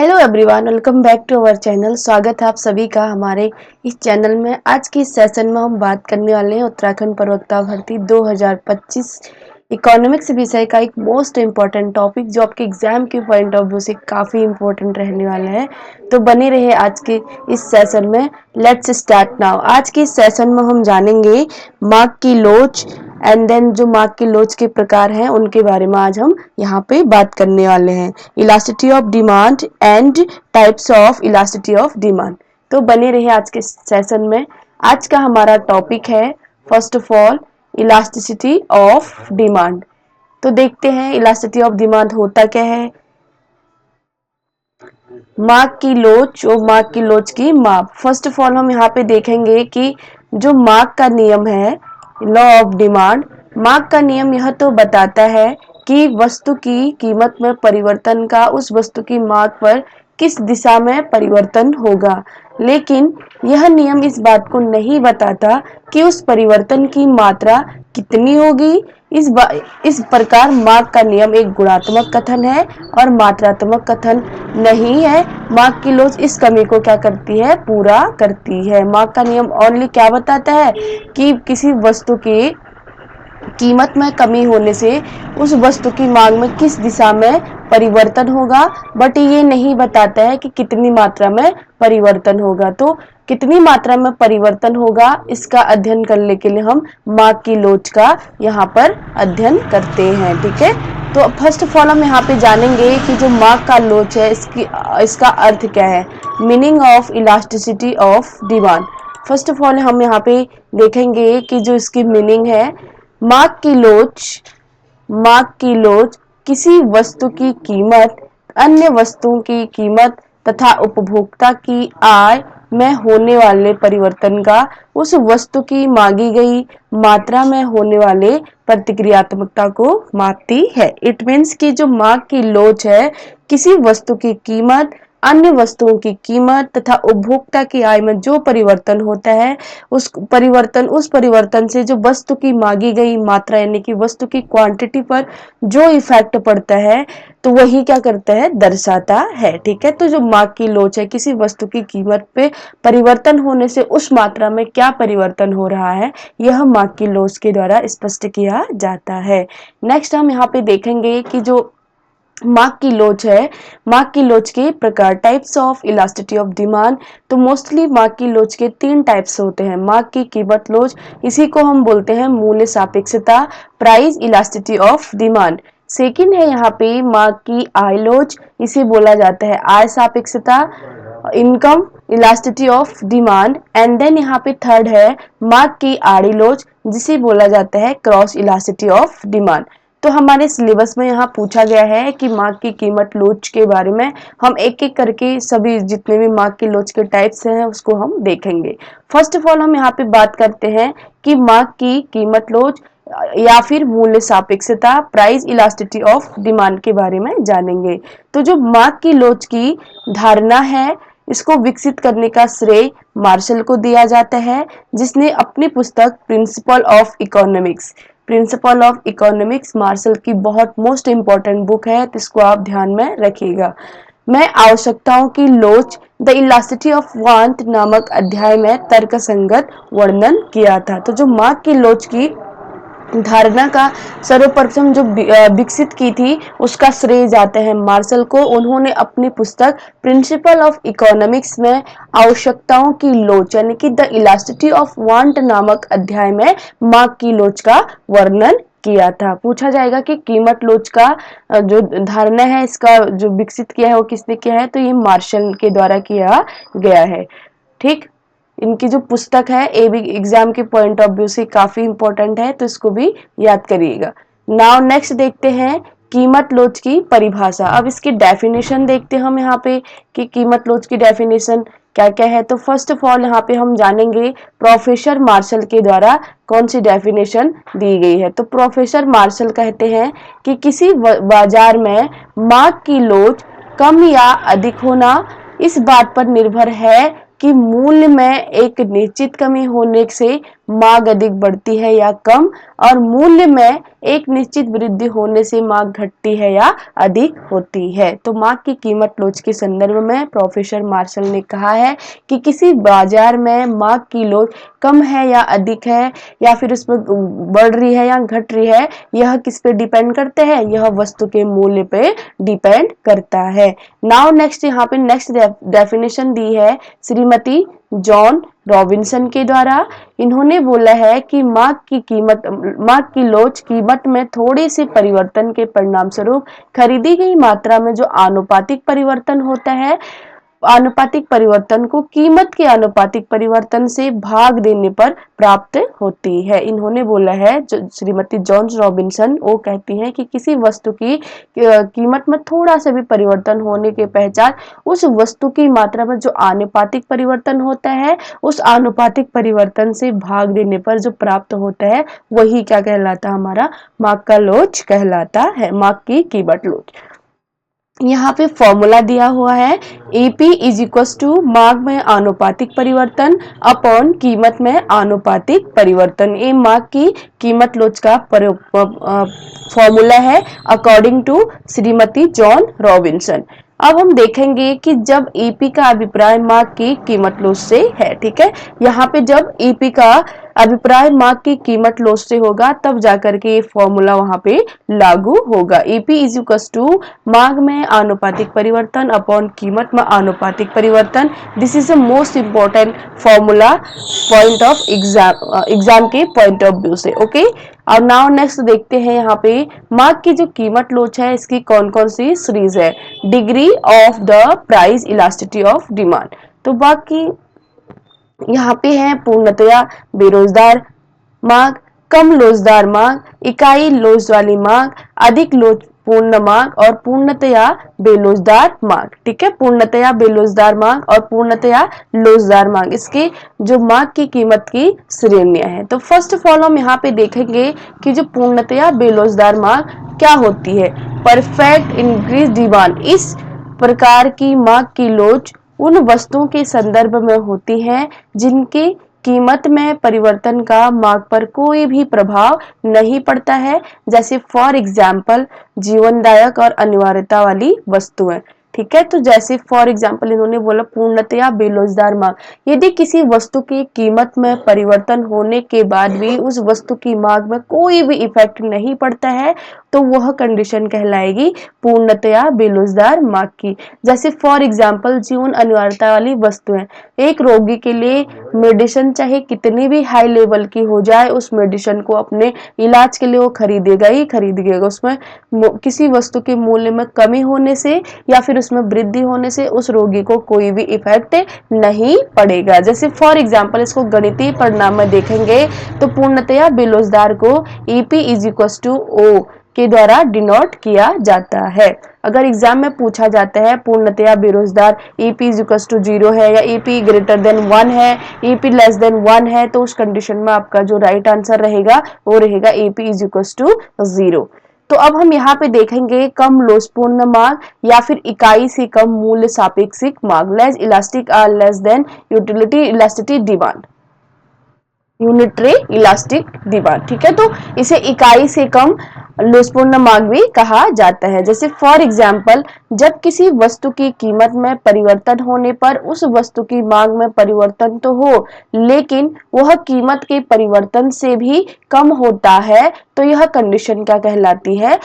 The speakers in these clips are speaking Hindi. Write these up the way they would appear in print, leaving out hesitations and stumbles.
Hello everyone, welcome back to our channel. स्वागत है आप सभी का हमारे इस चैनल में। आज की इस सेशन में हम बात करने वाले हैं उत्तराखंड प्रवक्ता भर्ती 2025 इकोनॉमिक्स विषय का एक मोस्ट इम्पॉर्टेंट टॉपिक जो आपके एग्जाम के पॉइंट ऑफ व्यू से काफ़ी इम्पोर्टेंट रहने वाला है। तो बने रहे आज के इस सेशन में। Let's start now. आज के इस सेशन में हम जानेंगे मार्क की लोच एंड देन जो मार्क की लोच के प्रकार हैं उनके बारे में आज हम यहाँ पे बात करने वाले हैं। Elasticity of demand and types of elasticity of demand. तो बने रहे आज के सेशन में। आज का हमारा टॉपिक है first of all elasticity of demand. तो देखते हैं इलास्टिसिटी ऑफ डिमांड होता क्या है। मार्क की लोच और मार्क की लोच की माप। फर्स्ट ऑफ ऑल हम यहाँ पे देखेंगे कि जो मार्क का नियम है, लॉ ऑफ डिमांड, मार्क का नियम यह तो बताता है कि वस्तु की कीमत में परिवर्तन का उस वस्तु की मांग पर किस दिशा में परिवर्तन होगा, लेकिन यह नियम इस बात को नहीं बताता कि उस परिवर्तन की मात्रा कितनी होगी। इस प्रकार मार्क का नियम एक गुणात्मक कथन है और मात्रात्मक कथन नहीं है। मार्क की लोच इस कमी को क्या करती है, पूरा करती है। मार्क का नियम ओनली क्या बताता है कि किसी वस्तु के कीमत में कमी होने से उस वस्तु की मांग में किस दिशा में परिवर्तन होगा, बट ये नहीं बताता है कि कितनी मात्रा में परिवर्तन होगा। तो कितनी मात्रा में परिवर्तन होगा इसका अध्ययन करने के लिए हम मार्क की लोच का यहाँ पर अध्ययन करते हैं। ठीक है, तो फर्स्ट ऑफ ऑल हम यहाँ पे जानेंगे कि जो मार्क का लोच है इसका अर्थ क्या है। Meaning of elasticity of demand. First of all हम यहाँ पे देखेंगे कि जो इसकी मीनिंग है, मार्क की लोच किसी वस्तु की कीमत अन्य वस्तुओं की कीमत तथा उपभोक्ता की आय में होने वाले परिवर्तन का उस वस्तु की मांगी गई मात्रा में होने वाले प्रतिक्रियात्मकता को मापती है। इट मीन्स कि जो मार्क की लोच है किसी वस्तु की कीमत अन्य वस्तुओं की कीमत तथा उपभोक्ता की आय में जो परिवर्तन होता है उस परिवर्तन से जो वस्तु की मांगी गई मात्रा यानी कि वस्तु की क्वांटिटी पर जो इफेक्ट पड़ता है तो वही क्या करता है, दर्शाता है। ठीक है, तो जो मार्क की लोच है किसी वस्तु की कीमत पे परिवर्तन होने से उस मात्रा में क्या परिवर्तन हो रहा है, यह मार्क की लोच के द्वारा स्पष्ट किया जाता है। नेक्स्ट हम यहाँ पे देखेंगे कि जो मार्क की लोच है, मार्क की लोच के प्रकार, types of elasticity of demand. तो मोस्टली मार्क की लोच के 3 टाइप्स होते हैं। मार्क की कीमत लोच, इसी को हम बोलते हैं मूल्य सापेक्षता, price elasticity of demand. Second है यहाँ पे मार्क की आय लोच, इसे बोला जाता है आय सापेक्षता, income elasticity of demand. And then यहाँ पे थर्ड है मार्क की आड़ी लोच, जिसे बोला जाता है क्रॉस इलास्टिसिटी ऑफ डिमांड। तो हमारे सिलेबस में यहाँ पूछा गया है कि मार्क की कीमत लोच के बारे में हम एक एक करके सभी जितने भी मार्क की लोच के टाइप्स हैं उसको हम देखेंगे। फर्स्ट ऑफ ऑल हम यहाँ पे बात करते हैं कि मार्क की कीमत लोच या फिर मूल्य सापेक्षता, प्राइस इलास्टिसिटी ऑफ डिमांड के बारे में जानेंगे। तो जो मार्क की लोच की धारणा है इसको विकसित करने का श्रेय मार्शल को दिया जाता है, जिसने अपनी पुस्तक प्रिंसिपल ऑफ इकोनॉमिक्स मार्शल की बहुत मोस्ट इंपॉर्टेंट बुक है, तो इसको आप ध्यान में रखिएगा। मैं आवश्यकताओं की लोच द इलास्टिसिटी ऑफ वांट नामक अध्याय में तर्कसंगत वर्णन किया था। तो जो मार्क की लोच की धारणा का सर्वप्रथम जो विकसित की थी उसका श्रेय जाता है मार्शल को। उन्होंने अपनी पुस्तक प्रिंसिपल ऑफ इकोनॉमिक्स में आवश्यकताओं की लोच यानी कि द इलास्टिसिटी ऑफ वांट नामक अध्याय में मार्क की लोच का वर्णन किया था। पूछा जाएगा कि कीमत लोच का जो धारणा है इसका जो विकसित किया है वो किसने किया है, तो ये मार्शल के द्वारा किया गया है। ठीक, इनकी जो पुस्तक है ये भी एग्जाम के पॉइंट ऑफ व्यू से काफी इंपॉर्टेंट है, तो इसको भी याद करिएगा। नाउ नेक्स्ट देखते हैं कीमत लोच की परिभाषा। अब इसकी डेफिनेशन देखते हैं हम यहाँ पे कि कीमत लोच की डेफिनेशन क्या क्या है। तो फर्स्ट ऑफ ऑल यहाँ पे हम जानेंगे प्रोफेसर मार्शल के द्वारा कौन सी डेफिनेशन दी गई है। तो प्रोफेसर मार्शल कहते हैं कि किसी बाजार में मांग की लोच कम या अधिक होना इस बात पर निर्भर है कि मूल्य में एक निश्चित कमी होने से मांग अधिक बढ़ती है या कम, और मूल्य में एक निश्चित वृद्धि होने से मांग घटती है या अधिक होती है। तो मांग की कीमत लोच के संदर्भ में प्रोफेसर मार्शल ने कहा है कि किसी बाजार में मांग की लोच कम है या अधिक है, या फिर उसमें बढ़ रही है या घट रही है, यह किस पे डिपेंड करते हैं, यह वस्तु के मूल्य पे डिपेंड करता है। नाउ नेक्स्ट, यहाँ पे नेक्स्ट डेफिनेशन दी है श्रीमती जॉन रॉबिन्सन के द्वारा। इन्होंने बोला है कि मांग की लोच कीमत में थोड़े से परिवर्तन के परिणाम स्वरूप खरीदी गई मात्रा में जो आनुपातिक परिवर्तन होता है, आनुपातिक परिवर्तन को कीमत के आनुपातिक परिवर्तन से भाग देने पर प्राप्त होती है। इन्होंने बोला है, जो श्रीमती जॉन रॉबिन्सन, वो कहती हैं कि किसी वस्तु की कीमत में थोड़ा सा भी परिवर्तन होने के पहचान उस वस्तु की मात्रा में जो आनुपातिक परिवर्तन होता है, उस आनुपातिक परिवर्तन से भाग देने पर जो प्राप्त होता है, वही क्या कहलाता है, हमारा मांग का लोच कहलाता है, मांग की कीमत लोच। यहाँ पे फॉर्मूला दिया हुआ है, एपी इज इक्वल टू मांग में आनुपातिक परिवर्तन अपॉन कीमत में आनुपातिक परिवर्तन। ये मांग की कीमत लोच का फॉर्मूला है according to Shrimati Joan Robinson. अब हम देखेंगे कि जब ईपी का अभिप्राय मांग की कीमत लोच से है, ठीक है, यहाँ पे जब ईपी का अभिप्राय मांग की कीमत लोच से होगा तब जाकर के ये फॉर्मूला वहां पे लागू होगा। ईपी इज इक्वल टू मांग में आनुपातिक परिवर्तन अपॉन कीमत में आनुपातिक परिवर्तन। This is the most important formula point of exam के पॉइंट ऑफ व्यू से। ओके, और नाउ नेक्स्ट देखते हैं यहाँ पे मांग की जो कीमत लोच है इसकी कौन कौन सी सीरीज है। Degree of the price elasticity of demand, तो बाकी यहाँ पे है पूर्णतया बेरोजगार मांग, कम लोचदार मांग, इकाई लोच वाली मांग, अधिक लोच पूर्ण मांग और पूर्णतया बेलोचदार मांग। ठीक है, पूर्णतया बेलोचदार मांग और पूर्णतया लोचदार मांग, इसके जो मांग की कीमत की श्रेणियां हैं। तो फर्स्ट ऑफ ऑल हम यहाँ पे देखेंगे कि जो पूर्णतया बेलोचदार मांग क्या होती है। परफेक्ट इंक्रीज डिमांड, इस प्रकार की मांग की लोच उन वस्तुओं के संदर्भ में होती है जिनकी कीमत में परिवर्तन का मांग पर कोई भी प्रभाव नहीं पड़ता है, जैसे फॉर एग्जाम्पल जीवनदायक और अनिवार्यता वाली वस्तुएं। ठीक है, तो जैसे फॉर एग्जाम्पल इन्होंने बोला पूर्णतया बेलोचदार मांग, यदि किसी वस्तु की कीमत में परिवर्तन होने के बाद भी उस वस्तु की मांग में कोई भी इफेक्ट नहीं पड़ता है तो वह कंडीशन कहलाएगी पूर्णतया बेलोचदार मांग की। जैसे फॉर एग्जाम्पल जीवन अनिवार्यता वाली वस्तुएं, एक रोगी के लिए मेडिसिन चाहे कितनी भी हाई लेवल की हो जाए, उस मेडिसिन को अपने इलाज के लिए वो खरीदेगा ही खरीदेगा। उसमें किसी वस्तु के मूल्य में कमी होने से या फिर उसमें वृद्धि होने से उस रोगी को कोई भी इफेक्ट नहीं पड़ेगा। जैसे फॉर एग्जाम्पल इसको गणितीय परिणाम में देखेंगे तो पूर्णतया बेलोचदार को EP is equal to O के द्वारा डिनोट किया जाता है। अगर एग्जाम में पूछा जाता है पूर्णतया बेरोजगार ईपी इज इक्वल टू 0 है या ईपी ग्रेटर देन 1 है, ईपी लेस देन 1 है, तो उस कंडीशन में आपका जो राइट आंसर रहेगा वो रहेगा ईपी इज इक्वल टू 0। तो अब हम यहाँ पे देखेंगे कम लोचपूर्ण मांग या फिर इकाई से कम मूल्य सापेक्षिक मांग, less elastic or less than utility elasticity demand, unitary elastic demand. ठीक है, तो इसे इकाई से कम लोचपूर्ण मांग भी कहा जाता है। जैसे फॉर एग्जाम्पल जब किसी वस्तु की कीमत में परिवर्तन होने पर उस वस्तु की मांग में परिवर्तन तो हो लेकिन वह कीमत के परिवर्तन से भी कम होता है तो यह कंडीशन क्या कहलाती है,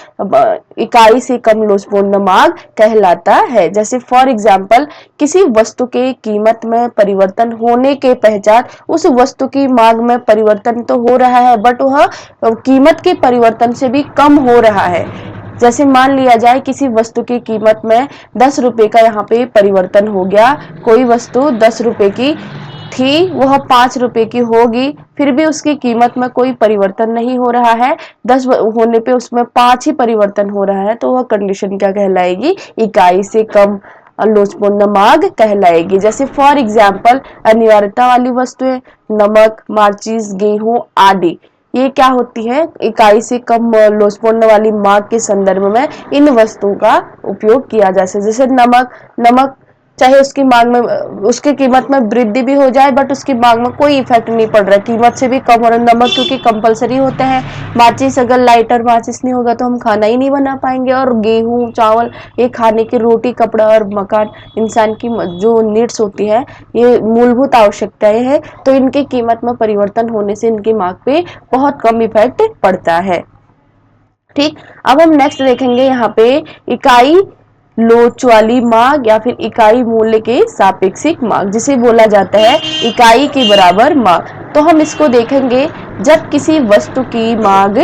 इकाई से कम लोचपूर्ण मांग कहलाता है। जैसे फॉर एग्जाम्पल किसी वस्तु के कीमत में परिवर्तन होने के पश्चात उस वस्तु की मांग में परिवर्तन तो हो रहा है बट वह कीमत के परिवर्तन से भी कम हो रहा है। जैसे मान लिया जाए किसी वस्तु की कीमत में 10 रुपए का यहाँ पे परिवर्तन हो गया, कोई वस्तु 10 रुपए की थी वह 5 रुपए की होगी, फिर भी उसकी कीमत में कोई परिवर्तन नहीं हो रहा है, 10 होने पे उसमें 5 ही परिवर्तन हो रहा है, तो वह कंडीशन क्या कहलाएगी, इकाई से कम लोचपूर्ण मांग कहलाएगी। जैसे फॉर एग्जाम्पल अनिवार्यता वाली वस्तुएं नमक, माचिस, गेहूं आदि, ये क्या होती है, इकाई से कम लोचपूर्ण वाली मांग के संदर्भ में इन वस्तुओं का उपयोग किया जा सकता है। जैसे नमक चाहे उसकी मांग में उसकी कीमत में वृद्धि भी हो जाए बट उसकी मांग में कोई इफेक्ट नहीं पड़ रहा है, कीमत से भी कम हो रहा है। नमक क्योंकि कंपलसरी होते हैं, माचिस अगर लाइटर माचिस नहीं होगा तो हम खाना ही नहीं बना पाएंगे, और गेहूं चावल ये खाने की, रोटी कपड़ा और मकान इंसान की जो नीड्स होती है, ये मूलभूत आवश्यकताएं हैं, तो इनकी कीमत में परिवर्तन होने से इनकी मांग पे बहुत कम इफेक्ट पड़ता है। ठीक, अब हम नेक्स्ट देखेंगे यहाँ पे इकाई लोच वाली मांग या फिर इकाई मूल्य के सापेक्षिक मांग, जिसे बोला जाता है इकाई के बराबर मांग। तो हम इसको देखेंगे, जब किसी वस्तु की मांग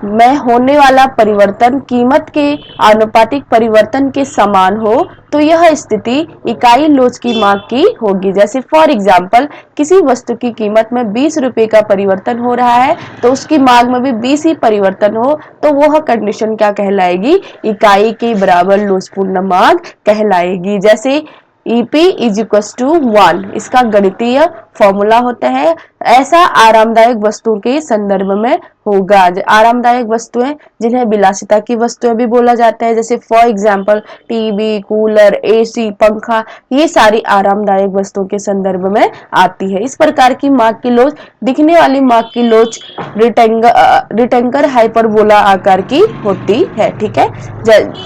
में होने वाला परिवर्तन कीमत के आनुपातिक परिवर्तन के समान हो तो यह स्थिति इकाई लोच की मांग की होगी। जैसे फॉर एग्जाम्पल, किसी वस्तु की कीमत में 20 रुपए का परिवर्तन हो रहा है तो उसकी मांग में भी 20 ही परिवर्तन हो तो वह कंडीशन क्या कहलाएगी, इकाई के बराबर लोचपूर्ण मांग कहलाएगी। जैसे EP इज इक्वल टू 1, इसका गणितीय फॉर्मूला होता है। ऐसा आरामदायक वस्तुओं के संदर्भ में होगा। आरामदायक वस्तुएं जिन्हें विलासिता की वस्तुएं भी बोला जाता है, जैसे for example TV, cooler, AC, पंखा, ये सारी आरामदायक वस्तुओं के संदर्भ में आती है। इस प्रकार की मांग की लोच, दिखने वाली मांग की लोच रिटेंगर हाइपरबोला आकार की होती है। ठीक है,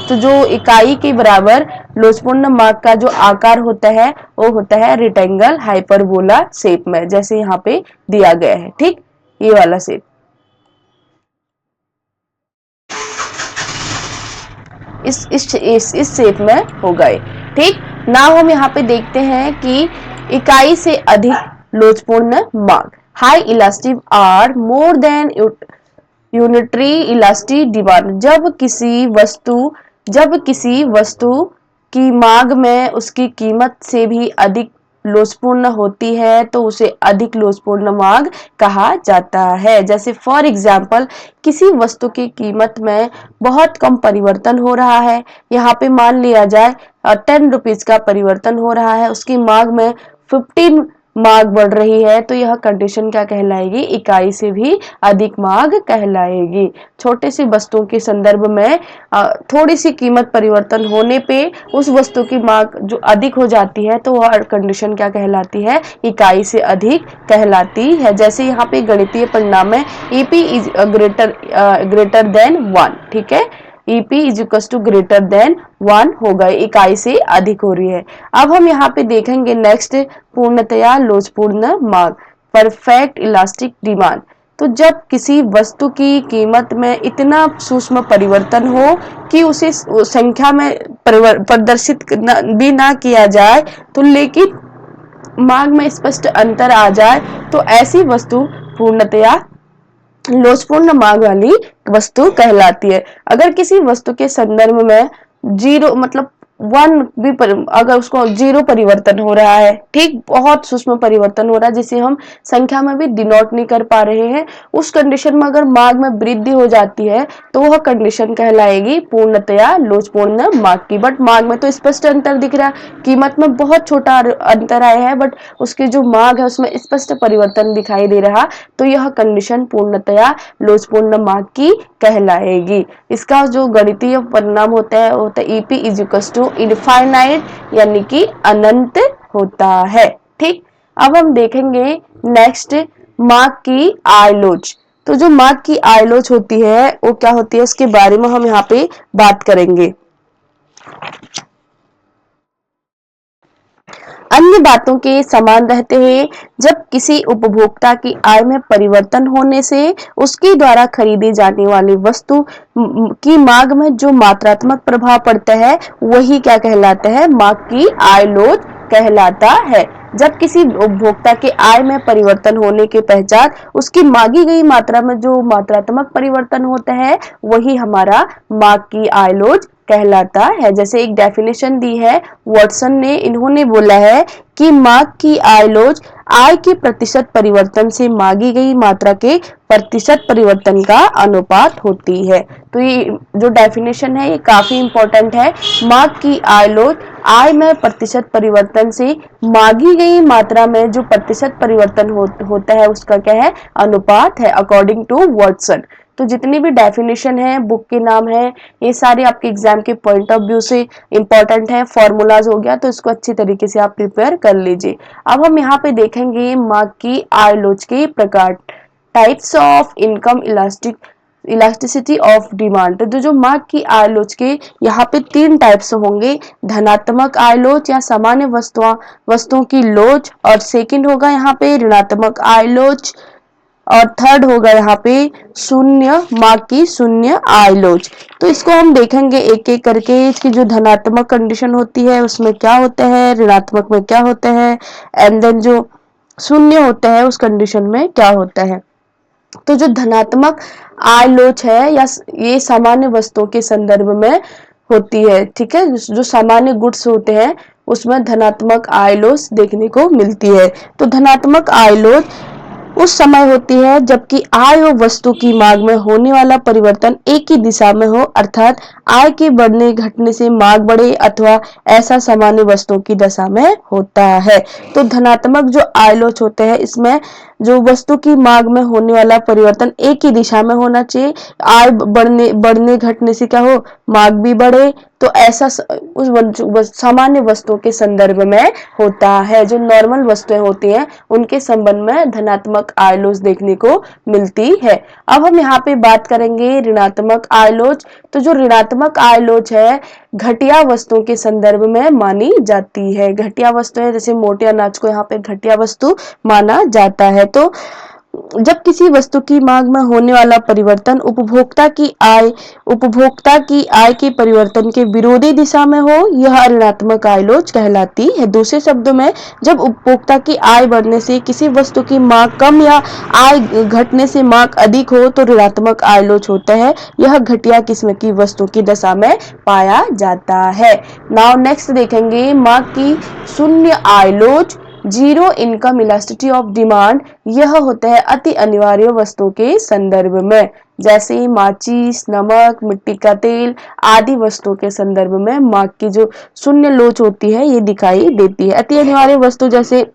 तो जो इकाई के बराबर लोचपूर्ण मांग का जो आकार होता है वो होता है रेक्टेंगल हाइपरबोला शेप में, जैसे यहाँ पे दिया गया है। ठीक, ये वाला शेप इस शेप में होगा। ठीक, नाउ हम यहाँ पे देखते हैं कि इकाई से अधिक लोचपूर्ण मांग, high elastic or more than unitary elastic demand. जब किसी वस्तु की मांग में उसकी कीमत से भी अधिक लोचपूर्ण होती है तो उसे अधिक लोचपूर्ण मांग कहा जाता है। जैसे फॉर एग्जाम्पल, किसी वस्तु की कीमत में बहुत कम परिवर्तन हो रहा है, यहाँ पे मान लिया जाए 10 रुपीज का परिवर्तन हो रहा है, उसकी मांग में 15 मांग बढ़ रही है तो यह कंडीशन क्या कहलाएगी, इकाई से भी अधिक मांग कहलाएगी। छोटे सी वस्तुओं के संदर्भ में थोड़ी सी कीमत परिवर्तन होने पे उस वस्तु की मांग जो अधिक हो जाती है तो वह कंडीशन क्या कहलाती है, इकाई से अधिक कहलाती है। जैसे यहाँ पे गणितीय परिणाम में EP इज ग्रेटर देन 1। ठीक है, EP is equal to greater than 1 होगा, इकाई से अधिक हो रही है। अब हम यहाँ पे देखेंगे नेक्स्ट, पूर्णतया लोचपूर्ण मांग, परफेक्ट इलास्टिक डिमांड। तो जब किसी वस्तु की कीमत में इतना सूक्ष्म परिवर्तन हो कि उसे संख्या में प्रदर्शित भी ना किया जाए तो लेकिन मांग में स्पष्ट अंतर आ जाए तो ऐसी वस्तु पूर्णतया लोचपूर्ण मांग वाली वस्तु कहलाती है। अगर किसी वस्तु के संदर्भ में जीरो मतलब 1 भी अगर उसको 0 परिवर्तन हो रहा है, ठीक, बहुत सूक्ष्म परिवर्तन हो रहा है जिसे हम संख्या में भी डिनोट नहीं कर पा रहे हैं, उस कंडीशन में अगर मांग में वृद्धि हो जाती है तो वह कंडीशन कहलाएगी पूर्णतया लोचपूर्ण मांग की। बट मांग में तो स्पष्ट अंतर दिख रहा है, कीमत में बहुत छोटा अंतर आया है बट उसकी जो मांग है उसमें स्पष्ट परिवर्तन दिखाई दे रहा, तो यह कंडीशन पूर्णतया लोचपूर्ण मांग की कहलाएगी। इसका जो गणितीय परिणाम होता है वो होता है EP is equal to infinite, यानी कि अनंत होता है। ठीक, अब हम देखेंगे नेक्स्ट, मांग की आयलोच। तो जो मांग की आयलोच होती है वो क्या होती है उसके बारे में हम यहाँ पे बात करेंगे। अन्य बातों के समान रहते हैं, जब किसी उपभोक्ता की आय में परिवर्तन होने से उसके द्वारा खरीदी जाने वाली वस्तु की मांग में जो मात्रात्मक प्रभाव पड़ता है वही क्या कहलाता है, मांग की आयलोच कहलाता है। जब किसी उपभोक्ता के आय में परिवर्तन होने के पश्चात उसकी मांगी गई मात्रा में जो मात्रात्मक परिवर्तन होता है वही हमारा मांग की आयलोच कहलाता है। जैसे एक डेफिनेशन दी है वॉटसन ने, इन्होंने बोला है कि मांग की आयलोच आय के प्रतिशत परिवर्तन से मांगी गई मात्रा के प्रतिशत परिवर्तन का अनुपात होती है। तो ये जो डेफिनेशन है ये काफी इंपॉर्टेंट है। मांग की आयलोच आय में प्रतिशत परिवर्तन से मांगी गई मात्रा में जो प्रतिशत परिवर्तन होता है उसका क्या है, अनुपात है, अकॉर्डिंग टू वॉटसन। तो जितनी भी डेफिनेशन है, बुक के नाम है, ये सारे आपके एग्जाम के पॉइंट ऑफ व्यू से इंपॉर्टेंट है। फॉर्मूलाज हो गया, तो इसको अच्छी तरीके से आप प्रिपेयर कर लीजिए। अब हम यहाँ पे देखेंगे मार्क की आय लोच के प्रकार, types of income elasticity of demand. तो जो मार्क की आय लोच के यहाँ पे 3 टाइप्स होंगे, धनात्मक आय लोच या सामान्य वस्तुओं की लोच, और सेकंड होगा यहाँ पे ऋणात्मक आय लोच, और थर्ड होगा यहाँ पे शून्य, मार्क की शून्य आय लोच। तो इसको हम देखेंगे एक एक करके। इसकी जो धनात्मक कंडीशन होती है उसमें क्या होता है, ऋणात्मक में क्या होता है, एंड देन जो शून्य होता है उस कंडीशन में क्या होता है। तो जो धनात्मक आय लोच है या ये सामान्य वस्तुओं के संदर्भ में होती है, ठीक है। जो सामान्य गुड्स होते हैं उसमें धनात्मक आय लोच देखने को मिलती है। तो धनात्मक आय लोच उस समय होती है जबकि आय और वस्तु की मांग में होने वाला परिवर्तन एक ही दिशा में हो, अर्थात आय के बढ़ने घटने से मांग बढ़े, अथवा ऐसा सामान्य वस्तुओं की दशा में होता है। तो धनात्मक जो आय लोच होते हैं इसमें जो वस्तु की मांग में होने वाला परिवर्तन एक ही दिशा में होना चाहिए, आय बढ़ने घटने से क्या हो, मांग भी बढ़े, तो ऐसा उस सामान्य वस्तुओं के संदर्भ में होता है। जो नॉर्मल वस्तुएं होती हैं उनके संबंध में धनात्मक आय लोच देखने को मिलती है। अब हम यहाँ पे बात करेंगे ऋणात्मक आय लोच। तो जो ऋणात्मक आय लोच है घटिया वस्तुओं के संदर्भ में मानी जाती है। घटिया वस्तुएं जैसे मोटे अनाज को यहाँ पे घटिया वस्तु माना जाता है। तो जब किसी वस्तु की मांग में होने वाला परिवर्तन उपभोक्ता की आय के परिवर्तन के विरोधी दिशा में हो, यह ऋणात्मक आय लोच कहलाती है। दूसरे शब्दों में, जब उपभोक्ता की आय बढ़ने से किसी वस्तु की मांग कम या आय घटने से मांग अधिक हो तो ऋणात्मक आय लोच होता है। यह घटिया किस्म की वस्तु की दशा में पाया जाता है। नाउ नेक्स्ट देखेंगे मांग की शून्य आय लोच, zero income elasticity of demand. यह होता है अति अनिवार्य वस्तुओं के संदर्भ में, जैसे माचिस, नमक, मिट्टी का तेल आदि वस्तुओं के संदर्भ में मार्क की जो शून्य लोच होती है ये दिखाई देती है। अति अनिवार्य वस्तु जैसे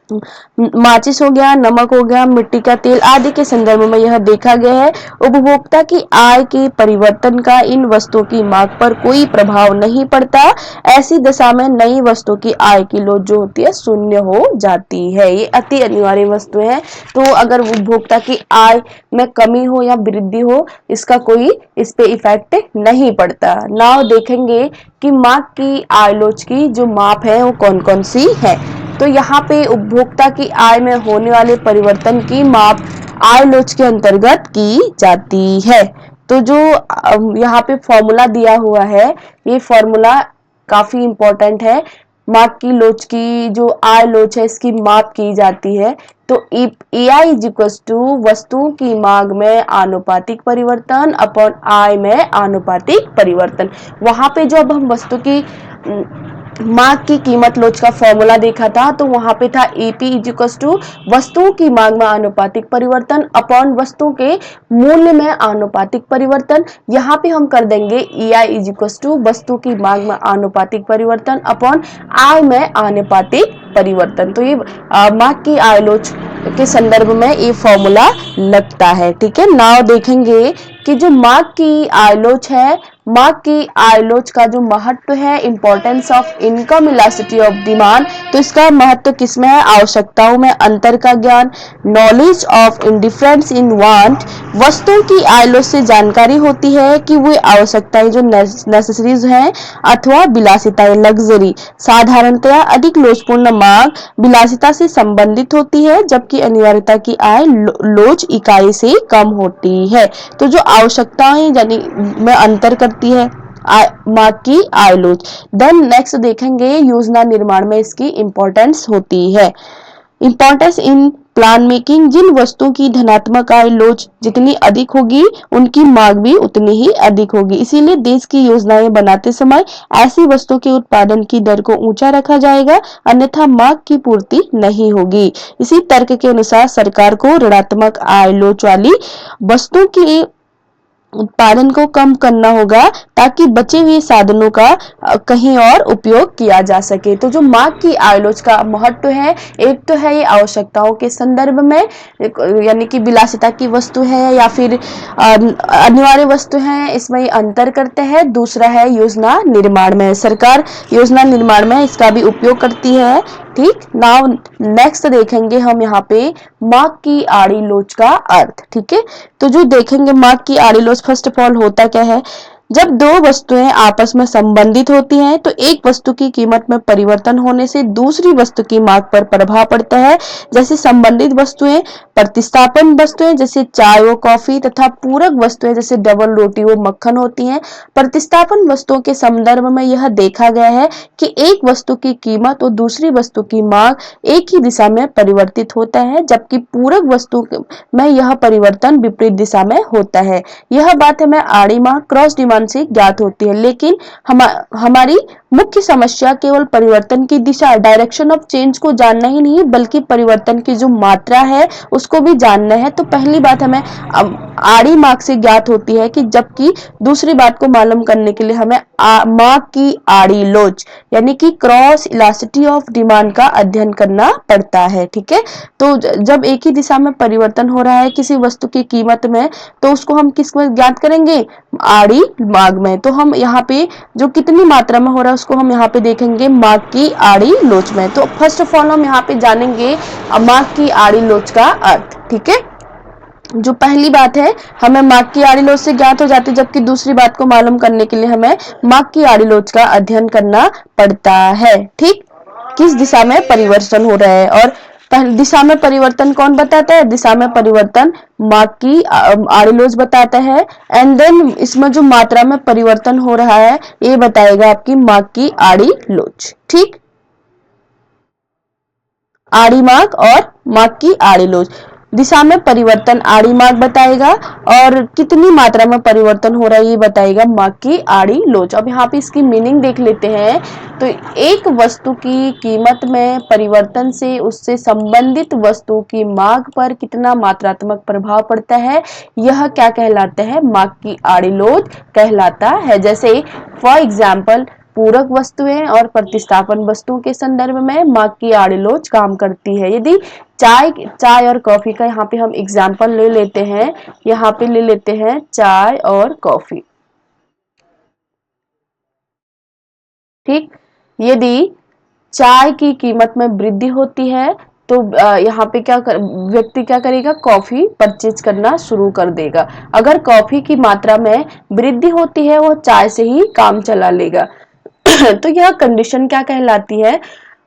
माचिस हो गया, नमक हो गया, मिट्टी का तेल आदि के संदर्भ में यह देखा गया है उपभोक्ता की आय के परिवर्तन का इन वस्तुओं की मांग पर कोई प्रभाव नहीं पड़ता। ऐसी दशा में नई वस्तु की आय की लोच जो होती है शून्य हो जाती है। ये अति अनिवार्य वस्तु है। तो अगर उपभोक्ता की आय में कमी हो या वृद्धि हो इसका कोई इस पे इफेक्ट नहीं पड़ता। नाउ देखेंगे कि मांग की आय लोच की जो माप है वो कौन कौन सी है। तो यहाँ पे उपभोक्ता की आय में होने वाले परिवर्तन की माप आय लोच के अंतर्गत की जाती है। तो जो यहाँ पे फॉर्मूला दिया हुआ है ये फॉर्मूला काफी इंपॉर्टेंट है। मार्क की लोच की जो आय लोच है इसकी माप की जाती है। तो EI इज इक्वल टू वस्तुओं की मांग में आनुपातिक परिवर्तन अपॉन आय में आनुपातिक परिवर्तन। वहां पे जब हम वस्तु की मांग की कीमत लोच का फॉर्मूला देखा था तो वहां पे था EP इज इक्वल टू वस्तुओं की मांग में आनुपातिक परिवर्तन अपॉन वस्तु के मूल्य में आनुपातिक परिवर्तन। यहाँ पे हम कर देंगे EI इज इक्वल टू वस्तु की मांग में आनुपातिक परिवर्तन अपॉन आय में आनुपातिक परिवर्तन। तो ये मांग की आय लोच के संदर्भ में ये फॉर्मूला लगता है, ठीक है। नाउ देखेंगे कि जो मांग की आय लोच है, मांग की आय लोच का जो महत्व है importance of income elasticity of demand. तो इसका महत्व किसमें है, आवश्यकताओं में अंतर का ज्ञान, knowledge of indifference in want. वस्तुओं की आय लोच से जानकारी होती है कि वे आवश्यकताएं जो नेसेसरीज हैं अथवा विलासिताएं लग्जरी। साधारणतया अधिक लोचपूर्ण मांग विलासिता से संबंधित होती है जबकि अनिवार्यता की आय लोच इकाई से कम होती है। तो जो आवश्यकताएं में अंतर करती है मांग की आय लोच। देन नेक्स्ट देखेंगे योजना निर्माण में इसकी इंपॉर्टेंस होती है। इंपॉर्टेंस इन प्लान मेकिंग, जिन वस्तुओं की धनात्मक आय लोच जितनी अधिक होगी उनकी मांग भी उतनी ही अधिक होगी। इसीलिए देश की योजनाएं बनाते समय ऐसी वस्तुओं के उत्पादन की दर को ऊंचा रखा जाएगा, अन्यथा मांग की पूर्ति नहीं होगी। इसी तर्क के अनुसार सरकार को ऋणात्मक आय लोच वाली वस्तुओं की उत्पादन को कम करना होगा ताकि बचे हुए साधनों का कहीं और उपयोग किया जा सके। तो जो मांग की आलोच का महत्व है, एक तो है ये आवश्यकताओं के संदर्भ में, यानी कि विलासिता की वस्तु है या फिर अनिवार्य वस्तु है, इसमें ये अंतर करते हैं। दूसरा है योजना निर्माण में, सरकार योजना निर्माण में इसका भी उपयोग करती है। ठीक, नाउ नेक्स्ट देखेंगे हम यहाँ पे मांग की आड़ी लोच का अर्थ। ठीक है, तो जो देखेंगे मांग की आड़ी लोच, फर्स्ट ऑफ ऑल होता क्या है, जब दो वस्तुएं आपस में संबंधित होती हैं तो एक वस्तु की कीमत में परिवर्तन होने से दूसरी वस्तु की मांग पर प्रभाव पड़ता है। जैसे संबंधित वस्तुएं प्रतिस्थापन वस्तुएं जैसे चाय व कॉफी तथा पूरक वस्तुएं जैसे डबल रोटी व मक्खन होती हैं। प्रतिस्थापन वस्तुओं के संदर्भ में यह देखा गया है कि एक वस्तु की कीमत और दूसरी वस्तु की मांग एक ही दिशा में परिवर्तित होता है, जबकि पूरक वस्तु में यह परिवर्तन विपरीत दिशा में होता है। यह बात हमें आड़ी मांग क्रॉस डिमांड से ज्ञात होती है, लेकिन हमारी मुख्य समस्या केवल परिवर्तन की दिशा, डायरेक्शन ऑफ चेंज को जानना ही नहीं बल्कि परिवर्तन की जो मात्रा है उसको भी जानना है। तो पहली बात हमें आड़ी मार्ग से ज्ञात होती है कि, जबकि दूसरी बात को मालूम करने के लिए हमें मार्ग की आड़ी लोच यानी कि क्रॉस इलास्टिसिटी ऑफ डिमांड का अध्ययन करना पड़ता है। ठीक है, तो जब एक ही दिशा में परिवर्तन हो रहा है किसी वस्तु की कीमत में, तो उसको हम किस में ज्ञात करेंगे, आड़ी मार्ग में। तो हम यहाँ पे जो कितनी मात्रा में हो रहा है उसको हम यहाँ पे देखेंगे मार्ग की आड़ी लोच में। तो फर्स्ट ऑफ ऑल हम यहाँ पे जानेंगे मार्ग की आड़ी लोच का अर्थ। ठीक है, जो पहली बात है हमें मार्ग की आड़ी लोच से ज्ञात हो जाती है, जबकि दूसरी बात को मालूम करने के लिए हमें मार्ग की आड़ी लोच का अध्ययन करना पड़ता है। ठीक, किस दिशा में परिवर्तन हो रहा है, और पहली दिशा में परिवर्तन कौन बताता है, दिशा में परिवर्तन मार्ग की आड़ी लोच बताता है। एंड देन इसमें जो मात्रा में परिवर्तन हो रहा है ये बताएगा आपकी मार्ग की आड़ी लोच। ठीक, आड़ी मार्ग और मार्ग की आड़ी लोच, दिशा में परिवर्तन आड़ी मार्ग बताएगा और कितनी मात्रा में परिवर्तन हो रहा है ये बताएगा मार्ग की आड़ी लोच। अब यहाँ पे इसकी मीनिंग देख लेते हैं। तो एक वस्तु की कीमत में परिवर्तन से उससे संबंधित वस्तु की मांग पर कितना मात्रात्मक प्रभाव पड़ता है, यह क्या कहलाता है, मार्ग की आड़ी लोच कहलाता है। जैसे फॉर एग्जाम्पल पूरक वस्तुएं और प्रतिस्थापन वस्तुओं के संदर्भ में मार्ग की आड़ी लोच काम करती है। यदि चाय और कॉफी का यहाँ पे हम एग्जाम्पल ले लेते हैं, यहाँ पे ले लेते हैं चाय और कॉफी। ठीक, यदि चाय की कीमत में वृद्धि होती है तो यहाँ पे व्यक्ति क्या करेगा, कॉफी परचेज करना शुरू कर देगा। अगर कॉफी की मात्रा में वृद्धि होती है वो चाय से ही काम चला लेगा। तो यह कंडीशन क्या कहलाती है,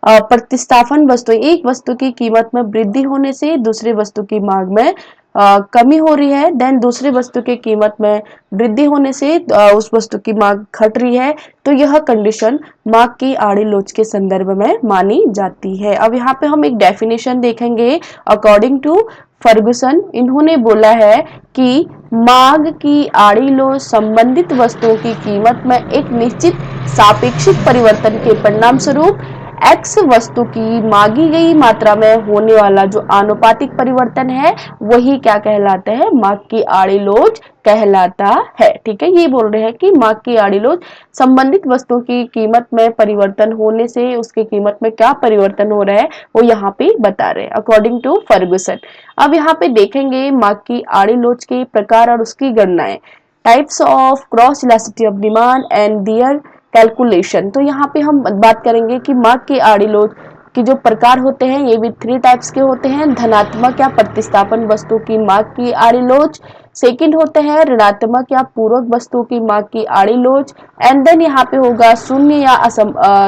प्रतिस्थापन वस्तु, एक वस्तु की कीमत में वृद्धि होने से दूसरी वस्तु की मांग में कमी हो रही है, देन दूसरी वस्तु की कीमत में वृद्धि होने से उस वस्तु की मांग घट रही है, तो यह कंडीशन मार्ग की आड़ी लोच के संदर्भ में मानी जाती है। अब यहाँ पे हम एक डेफिनेशन देखेंगे अकॉर्डिंग टू फर्गुसन। इन्होंने बोला है कि मांग की आड़ी लोच संबंधित वस्तुओं की कीमत में एक निश्चित सापेक्षिक परिवर्तन के परिणाम स्वरूप एक्स वस्तु की मांगी गई मात्रा में होने वाला जो आनुपातिक परिवर्तन है वही क्या कहलाता है, मांग की आड़ी लोच कहलाता है। ठीक है, ये बोल रहे हैं कि मांग की आड़ी लोच संबंधित वस्तुओं की कीमत में परिवर्तन होने से उसकी कीमत में क्या परिवर्तन हो रहा है वो यहाँ पे बता रहे हैं अकॉर्डिंग टू फर्गुसन। अब यहाँ पे देखेंगे मांग की आड़ी लोच के प्रकार और उसकी गणनाएं, types of cross elasticity of demand and their calculation. तो यहाँ पे हम बात करेंगे कि मार्ग की आड़ी लोच के जो प्रकार होते हैं ये भी 3 टाइप्स के होते हैं, धनात्मक या प्रतिस्थापन वस्तु की मांग की आड़ी लोच, सेकंड होते हैं ऋणात्मक या पूरक वस्तु की मांग की आड़ी लोच, एंड देन यहाँ पे होगा शून्य या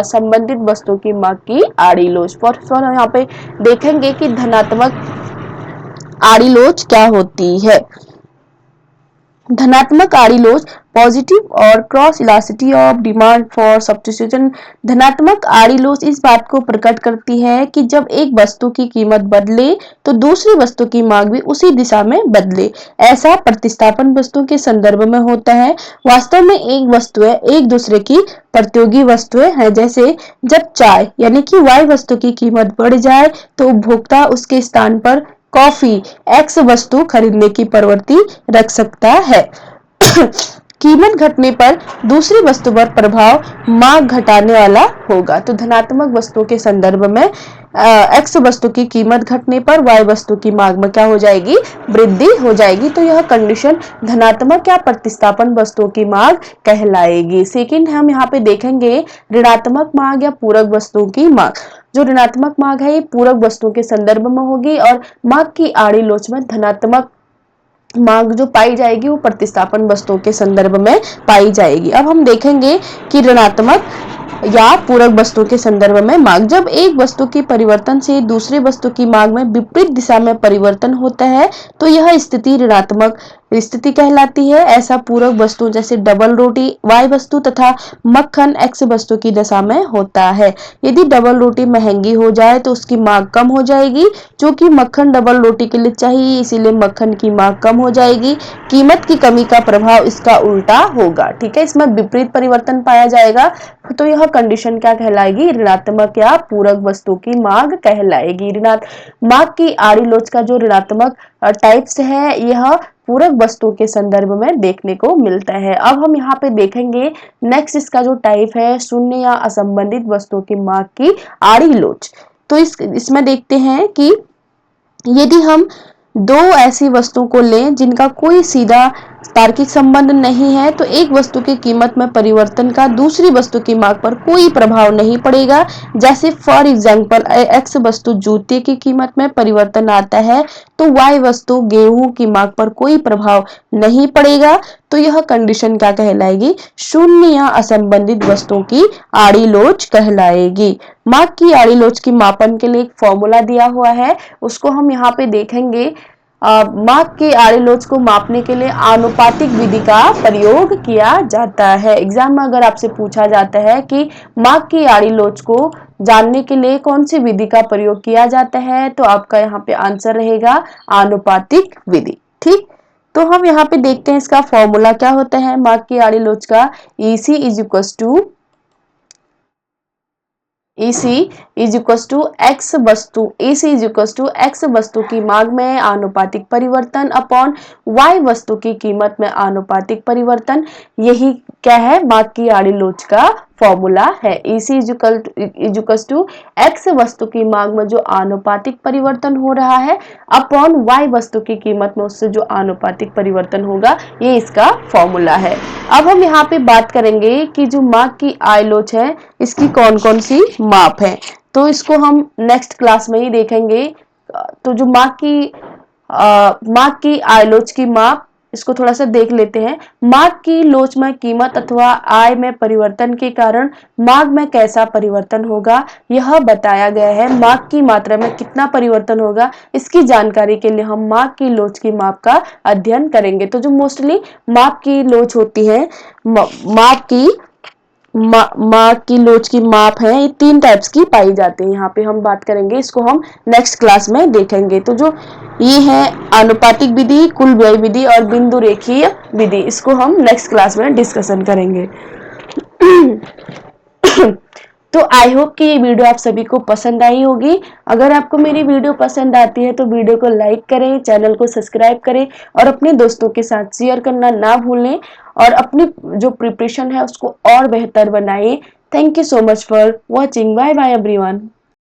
संबंधित वस्तु की मांग की आड़ी लोच। फर्स्ट यहाँ पे देखेंगे कि धनात्मक आड़ी लोच क्या होती है। धनात्मक आड़ी लोच पॉजिटिव और cross elasticity of demand for substitution. धनात्मक आड़ी लोच इस बात को प्रकट करती है कि जब एक वस्तु की कीमत बदले तो दूसरी वस्तु की मांग भी उसी दिशा में बदले। ऐसा प्रतिस्थापन वस्तु के संदर्भ में होता है। वास्तव में एक वस्तुएं एक दूसरे की प्रतियोगी वस्तुएं हैं। जैसे जब चाय यानी कि वाई वस्तु की कीमत बढ़ जाए तो उपभोक्ता उसके स्थान पर कॉफी एक्स वस्तु खरीदने की प्रवृत्ति रख सकता है। कीमत घटने पर दूसरी वस्तु पर प्रभाव मांग घटाने वाला होगा। तो धनात्मक वस्तुओं के संदर्भ में एक्स वस्तु की कीमत घटने पर वाई वस्तु की मांग में क्या हो जाएगी, वृद्धि हो जाएगी। तो यह कंडीशन धनात्मक या प्रतिस्थापन वस्तुओं की मांग कहलाएगी। सेकंड हम यहाँ पे देखेंगे ऋणात्मक मांग या पूरक वस्तुओं की मांग। जो ऋणात्मक मांग है ये पूरक वस्तुओं के संदर्भ में होगी और मांग की आड़ी लोच में धनात्मक मांग जो पाई जाएगी वो प्रतिस्थापन वस्तुओं के संदर्भ में पाई जाएगी। अब हम देखेंगे कि ऋणात्मक या पूरक वस्तु के संदर्भ में मांग, जब एक वस्तु की परिवर्तन से दूसरी वस्तु की मांग में विपरीत दिशा में परिवर्तन होता है तो यह स्थिति ऋणात्मक स्थिति कहलाती है। ऐसा पूरक वस्तु जैसे डबल रोटी वाई वस्तु तथा मक्खन एक्स वस्तु की दशा में होता है। यदि डबल रोटी महंगी हो जाए तो उसकी मांग कम हो जाएगी, जो कि मक्खन डबल रोटी के लिए चाहिए, इसीलिए मक्खन की मांग कम हो जाएगी। कीमत की कमी का प्रभाव इसका उल्टा होगा। ठीक है, इसमें विपरीत परिवर्तन पाया जाएगा तो यह कंडीशन क्या कहलाएगी, ऋणात्मक या पूरक वस्तु की मांग कहलाएगी। मांग की आड़ी लोच का जो ऋणात्मक टाइप्स है यह पूरक वस्तु के संदर्भ में देखने को मिलता है। अब हम यहाँ पे देखेंगे नेक्स्ट इसका जो टाइप है शून्य या असंबंधित वस्तुओं की मांग की आड़ी लोच। तो इसमें देखते हैं कि यदि हम दो ऐसी वस्तुओं को लें जिनका कोई सीधा तार्किक संबंध नहीं है तो एक वस्तु की कीमत में परिवर्तन का दूसरी वस्तु की मांग पर कोई प्रभाव नहीं पड़ेगा। जैसे फॉर एग्जांपल एक्स वस्तु जूते की कीमत में परिवर्तन आता है तो वाई वस्तु गेहूं की मांग पर कोई प्रभाव नहीं पड़ेगा। तो यह कंडीशन क्या कहलाएगी, शून्य या असंबंधित वस्तुओं की आड़ी लोच कहलाएगी। मांग की आड़ी लोच की मापन के लिए एक फॉर्मूला दिया हुआ है, उसको हम यहाँ पे देखेंगे। मांग की आड़ी लोच को मापने के लिए आनुपातिक विधि का प्रयोग किया जाता है। एग्जाम में अगर आपसे पूछा जाता है कि मांग की आड़ी लोच को जानने के लिए कौन सी विधि का प्रयोग किया जाता है तो आपका यहाँ पे आंसर रहेगा आनुपातिक विधि। ठीक, तो हम यहाँ पे देखते हैं इसका फॉर्मूला क्या होता है मांग की आड़ी लोच का। EC इज एक्स वस्तु की मांग में आनुपातिक परिवर्तन अपॉन वाई वस्तु की कीमत में आनुपातिक परिवर्तन। यही क्या है, मांग की आड़ी लोच का फॉर्मूला है। EC एक्स वस्तु की मांग में जो आनुपातिक परिवर्तन हो रहा है अपॉन वाई वस्तु की कीमत में उससे जो आनुपातिक परिवर्तन होगा, ये इसका फॉर्मूला है। अब हम यहाँ पे बात करेंगे कि जो मांग की आड़ी लोच है इसकी कौन कौन सी माप है, तो इसको हम नेक्स्ट क्लास में ही देखेंगे। तो जो मांग की आय लोच की माप, इसको थोड़ा सा देख लेते हैं। मांग की लोच में कीमत अथवा आय में परिवर्तन के कारण मांग में कैसा परिवर्तन होगा यह बताया गया है। मांग की मात्रा में कितना परिवर्तन होगा इसकी जानकारी के लिए हम मांग की लोच की माप का अध्ययन करेंगे। तो जो मोस्टली माप की लोच होती है, मांग की लोच की माप है, ये 3 टाइप्स की पाई जाती है। यहाँ पे हम बात करेंगे, इसको हम नेक्स्ट क्लास में देखेंगे। तो जो ये है आनुपातिक विधि, कुल व्यय विधि और बिंदु रेखीय विधि, इसको हम नेक्स्ट क्लास में डिस्कशन करेंगे। तो आई होप कि ये वीडियो आप सभी को पसंद आई होगी। अगर आपको मेरी वीडियो पसंद आती है तो वीडियो को लाइक करें, चैनल को सब्सक्राइब करें और अपने दोस्तों के साथ शेयर करना ना भूलें और अपनी जो प्रिपरेशन है उसको और बेहतर बनाएं। Thank you so much for watching. Bye bye everyone.